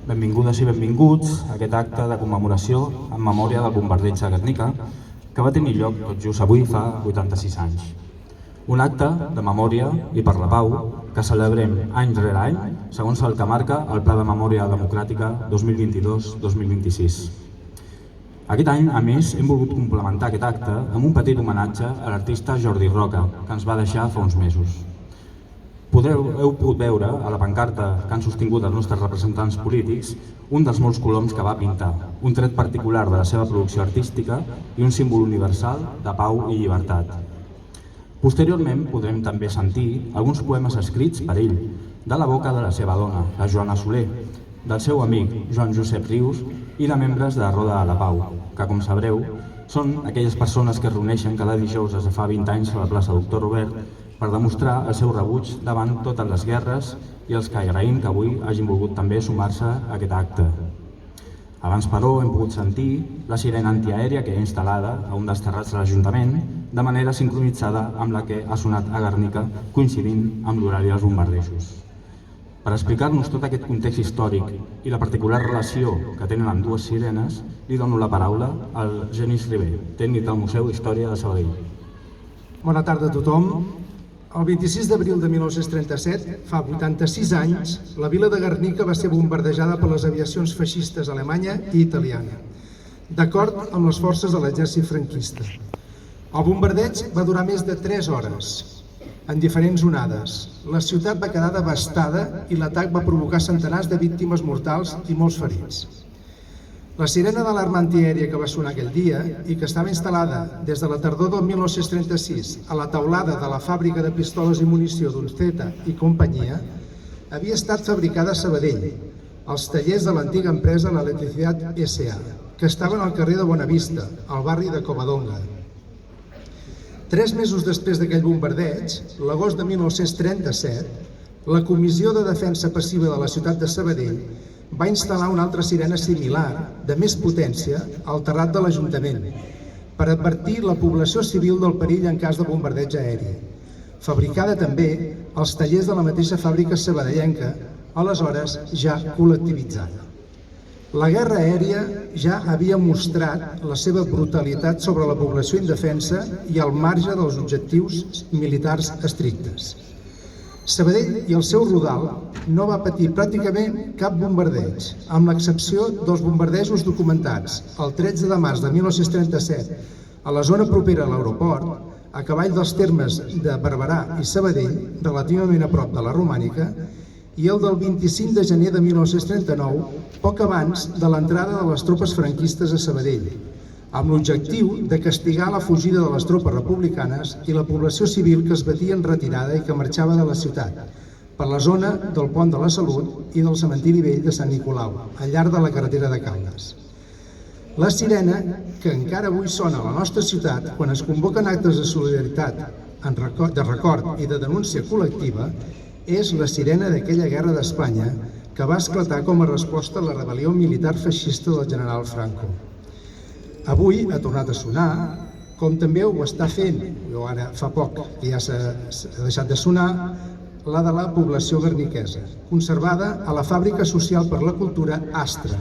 Benvingudes i benvinguts a aquest acte de commemoració en memòria del bombardeig de Guernica que va tenir lloc tot just avui fa 86 anys. Un acte de memòria i per la pau que celebrem any rere any segons el que marca el Pla de Memòria Democràtica 2022-2026. Aquest any, a més, hem volgut complementar aquest acte amb un petit homenatge a l'artista Jordi Roca, que ens va deixar fa uns mesos. Heu pogut veure a la pancarta que han sostingut els nostres representants polítics un dels molts coloms que va pintar, un tret particular de la seva producció artística i un símbol universal de pau i llibertat. Posteriorment podrem també sentir alguns poemes escrits per ell, de la boca de la seva dona, la Joana Soler, del seu amic Joan Josep Rius i de membres de Roda a la Pau, que, com sabreu, són aquelles persones que es reuneixen cada dijous des de fa 20 anys a la plaça Doctor Robert per demostrar el seu rebuig davant totes les guerres i els que agraïm que avui hagin volgut també sumar-se a aquest acte. Abans, però, hem pogut sentir la sirena antiaèria que hi ha instal·lada a un dels terrats de l'Ajuntament de manera sincronitzada amb la que ha sonat a Guernica, coincidint amb l'horari dels bombardejos. Per explicar-nos tot aquest context històric i la particular relació que tenen amb dues sirenes, li dono la paraula al Genís Ribé, tècnic del Museu d'Història de Sabadell. Bona tarda a tothom. El 26 d'abril de 1937, fa 86 anys, la vila de Guernica va ser bombardejada per les aviacions feixistes alemanya i italiana, d'acord amb les forces de l'exèrcit franquista. El bombardeig va durar més de 3 hores, en diferents onades. La ciutat va quedar devastada i l'atac va provocar centenars de víctimes mortals i molts ferits. La sirena d'alarma antiaèria que va sonar aquell dia i que estava instal·lada des de la tardor del 1936 a la teulada de la fàbrica de pistoles i munició d'Unceta i companyia havia estat fabricada a Sabadell, als tallers de l'antiga empresa l'Electricidad S.A., que estaven al carrer de Bonavista, al barri de Covadonga. 3 mesos després d'aquell bombardeig, l'agost de 1937, la Comissió de Defensa Passiva de la ciutat de Sabadell va instal·lar una altra sirena similar, de més potència, al terrat de l'Ajuntament, per advertir la població civil del perill en cas de bombardeig aeri. Fabricada també als tallers de la mateixa fàbrica sabadellenca, aleshores ja col·lectivitzada. La guerra aèria ja havia mostrat la seva brutalitat sobre la població indefensa i al marge dels objectius militars estrictes. Sabadell i el seu rodal no va patir pràcticament cap bombardeig, amb l'excepció dels bombardejos documentats el 13 de març de 1937 a la zona propera a l'aeroport, a cavall dels termes de Barberà i Sabadell, relativament a prop de la Romànica, i el del 25 de gener de 1939, poc abans de l'entrada de les tropes franquistes a Sabadell, amb l'objectiu de castigar la fugida de les tropes republicanes i la població civil que es batia en retirada i que marxava de la ciutat, per la zona del Pont de la Salut i del cementiri vell de Sant Nicolau, al llarg de la carretera de Caldes. La sirena, que encara avui sona a la nostra ciutat quan es convoquen actes de solidaritat, de record i de denúncia col·lectiva, és la sirena d'aquella guerra d'Espanya que va esclatar com a resposta a la rebel·lió militar feixista del general Franco. Avui ha tornat a sonar, com també ho està fent, o ara fa poc que ja s'ha deixat de sonar, la de la població guerniquesa, conservada a la Fàbrica Social per la Cultura Astra,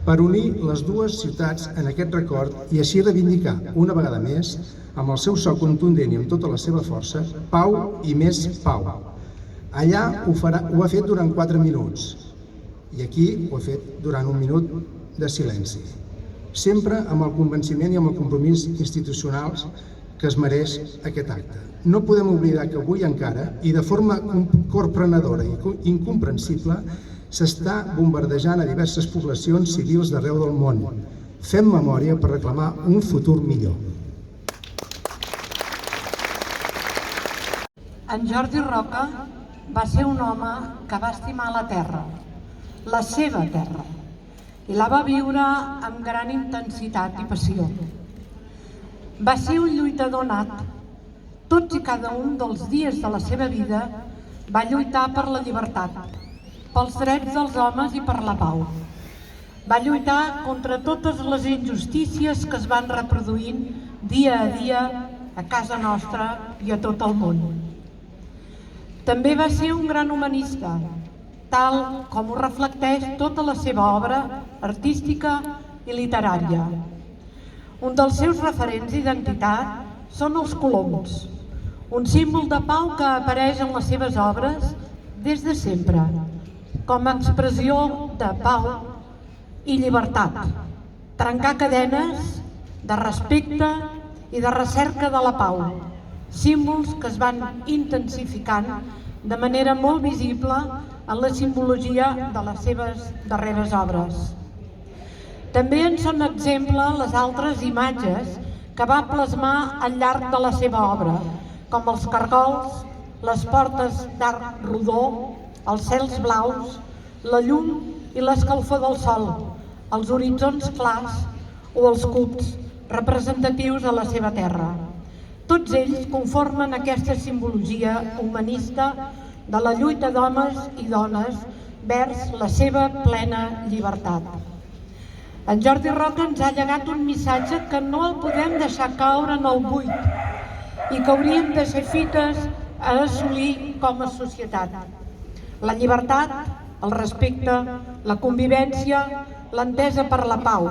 per unir les dues ciutats en aquest record i així reivindicar, una vegada més, amb el seu so contundent i amb tota la seva força, pau i més pau. Allà ho ha fet durant 4 minuts i aquí ho ha fet durant 1 minut de silenci. Sempre amb el convenciment i amb el compromís institucionals que es mereix aquest acte. No podem oblidar que avui encara, i de forma corprenedora i incomprensible, s'està bombardejant a diverses poblacions civils d'arreu del món. Fem memòria per reclamar un futur millor. En Jordi Roca va ser un home que va estimar la terra, la seva terra, i la va viure amb gran intensitat i passió. Va ser un lluitador nat. Tots i cada un dels dies de la seva vida va lluitar per la llibertat, pels drets dels homes i per la pau. Va lluitar contra totes les injustícies que es van reproduint dia a dia a casa nostra i a tot el món. També va ser un gran humanista, tal com ho reflecteix tota la seva obra artística i literària. Un dels seus referents d'identitat són els coloms, un símbol de pau que apareix en les seves obres des de sempre, com a expressió de pau i llibertat, trencar cadenes de respecte i de recerca de la pau, símbols que es van intensificant de manera molt visible en la simbologia de les seves darreres obres. També en són exemple les altres imatges que va plasmar al llarg de la seva obra, com els cargols, les portes d'arc rodó, els cels blaus, la llum i l'escalfor del sol, els horitzons clars o els cubs representatius de la seva terra. Tots ells conformen aquesta simbologia humanista de la lluita d'homes i dones vers la seva plena llibertat. En Jordi Roca ens ha llegat un missatge que no el podem deixar caure en el buit i que hauríem de ser fites a assolir com a societat. La llibertat, el respecte, la convivència, l'entesa per la pau.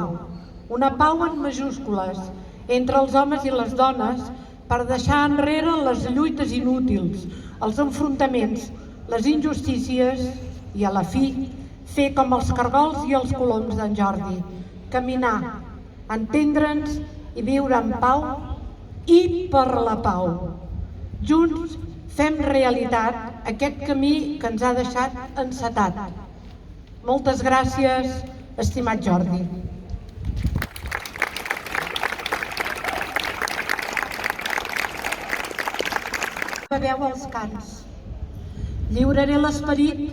Una pau en majúscules entre els homes i les dones per deixar enrere les lluites inútils, els enfrontaments, les injustícies i, a la fi, fer com els cargols i els coloms d'en Jordi, caminar, entendre'ns i viure en pau i per la pau. Junts fem realitat aquest camí que ens ha deixat encetat. Moltes gràcies, estimat Jordi. Beveu els cants. Lliuraré l'esperit,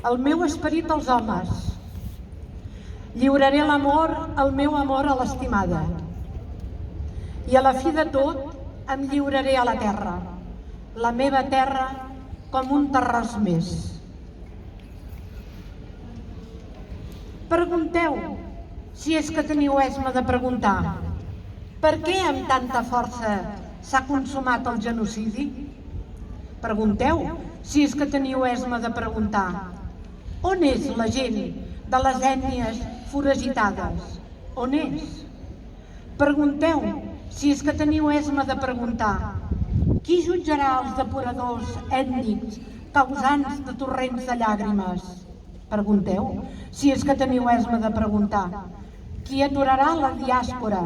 el meu esperit als homes. Lliuraré l'amor, el meu amor a l'estimada. I a la fi de tot em lliuraré a la terra, la meva terra com un terròs més. Pregunteu, si és que teniu esma de preguntar, per què amb tanta força s'ha consumat el genocidi? Pregunteu, si és que teniu esma de preguntar, on és la gent de les ètnies foragitades? On és? Pregunteu, si és que teniu esma de preguntar, qui jutjarà els depuradors ètnics causants de torrents de llàgrimes? Pregunteu, si és que teniu esma de preguntar, qui aturarà la diàspora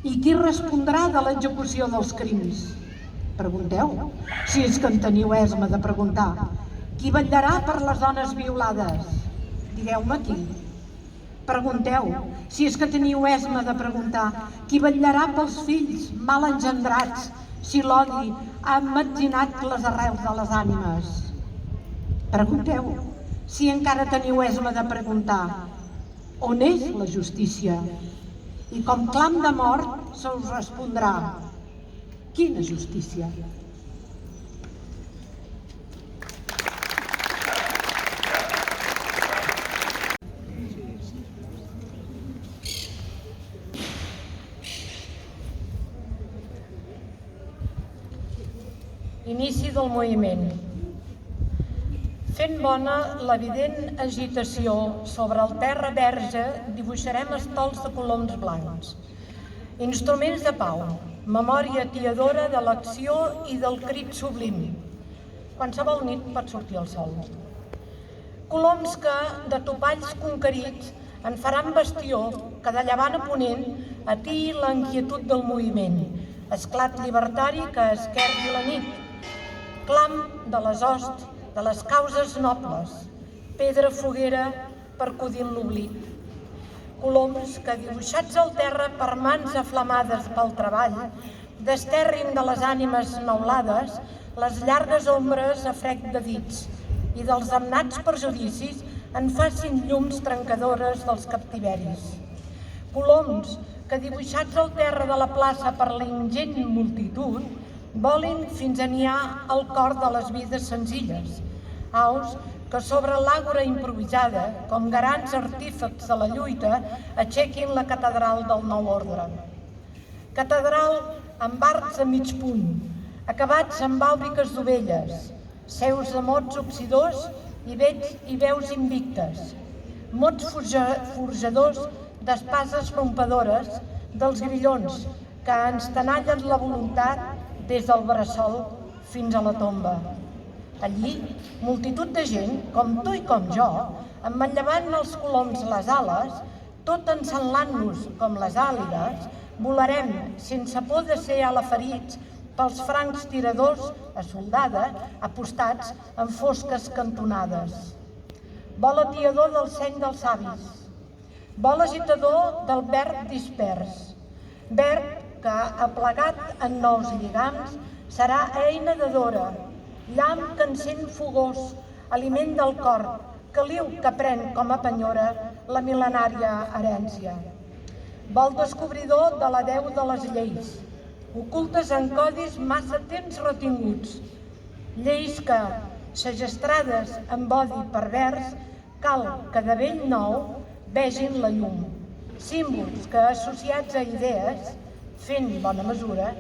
i qui respondrà de l'execució dels crims? Pregunteu, si és que en teniu esma de preguntar, qui vetllarà per les dones violades? Digueu-me qui. Pregunteu, si és que teniu esma de preguntar, qui vetllarà pels fills mal engendrats si l'odi ha emmetzinat les arrels de les ànimes? Pregunteu, si encara teniu esma de preguntar, on és la justícia? I com clam de mort se us respondrà, quina justícia? Inici del moviment. Fent bona l'evident agitació sobre el terra verge, dibuixarem estols de coloms blancs. Instruments de pau, memòria atiadora de l'acció i del crit sublim. Qualsevol nit pot sortir el sol. Coloms que, de topalls conquerits, en faran bastió que de llevant a ponent atiï la inquietud del moviment, esclat llibertari que esquerdi la nit, clam de les hosts, de les causes nobles, pedra foguera percudint l'oblit. Coloms que, dibuixats al terra per mans aflamades pel treball, desterrin de les ànimes maulades les llargues ombres a frec de dits i dels damnats perjudicis en facin llums trencadores dels captiveris. Coloms que, dibuixats al terra de la plaça per la ingent multitud, volin fins a niar el cor de les vides senzilles, aus que sobre l'àgora improvisada, com garants artífecs de la lluita, aixequin la catedral del nou ordre. Catedral amb arcs a mig punt, acabats amb àuriques d'ovelles, seus de mots oxidors i veus invictes, mots forjadors d'espases rompedores dels grillons que ens tenallen la voluntat des del bressol fins a la tomba. Allí, multitud de gent, com tu i com jo, emmanllevant els coloms les ales, tot encenlant-nos com les àligues, volarem sense por de ser alaferits pels francs tiradors a soldada apostats en fosques cantonades. Vol atiador del seny dels savis, vol agitador del verb dispers, verb que, aplegat en nous lligams, serà eina de dora, llamp que encén fogós, aliment del cor, caliu que pren com a penyora la mil·lenària herència. Vol descobridor de la deu de les lleis, ocultes en codis massa temps retinguts, lleis que, segestrades amb odi pervers, cal que de vell nou vegin la llum. Símbols que, associats a idees, fent bona mesura,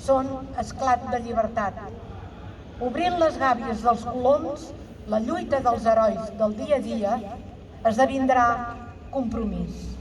són esclat de llibertat. Obrint les gàbies dels coloms, la lluita dels herois del dia a dia esdevindrà compromís.